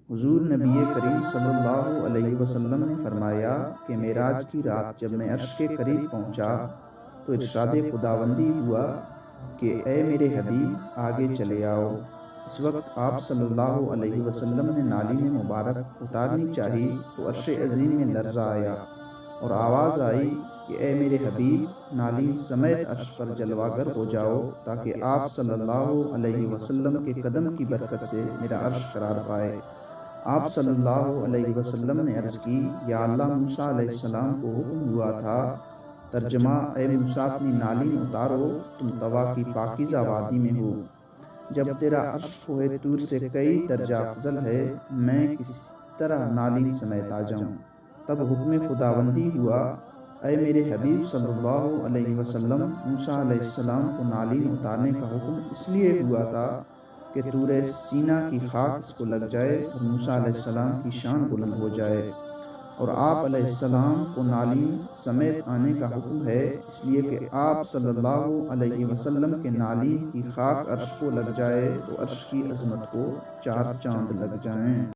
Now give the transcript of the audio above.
حضور نبی کریم صلی اللہ علیہ وسلم نے فرمایا کہ معراج کی رات جب میں عرش کے قریب پہنچا تو ارشاد خداوندی ہوا کہ اے میرے حبیب آگے چلے آؤ۔ اس وقت آپ صلی اللہ علیہ وسلم نے نالین مبارک اتارنی چاہی تو عرش عظیم میں لرزہ آیا اور آواز آئی کہ اے میرے حبیب نالین سمیت عرش پر جلوہ گر ہو جاؤ تاکہ آپ صلی اللہ علیہ وسلم کے قدم کی برکت سے میرا عرش قرار پائے۔ آپ صلی اللہ علیہ وسلم نے عرض کی یا اللہ موسیٰ علیہ السلام کو حکم ہوا تھا، ترجمہ اے موسیٰ اپنی نالین اتارو، تم طوا کی پاکیزہ وادی میں ہو، جب تیرا عرش کوہ طور سے کئی درجہ افضل ہے، میں کس طرح نالین سمیت آ جاؤں؟ تب حکم خداوندی ہوا اے میرے حبیب صلی اللہ علیہ وسلم موسیٰ علیہ السلام کو نالین اتارنے کا حکم اس لیے ہوا تھا کہ طور سینا کی خاک اس کو لگ جائے اور موسیٰ علیہ السلام کی شان بلند ہو جائے، اور آپ علیہ السلام کو نالین سمیت آنے کا حکم ہے اس لیے کہ آپ صلی اللہ علیہ وسلم کے نالین کی خاک عرش کو لگ جائے تو عرش کی عظمت کو چار چاند لگ جائیں۔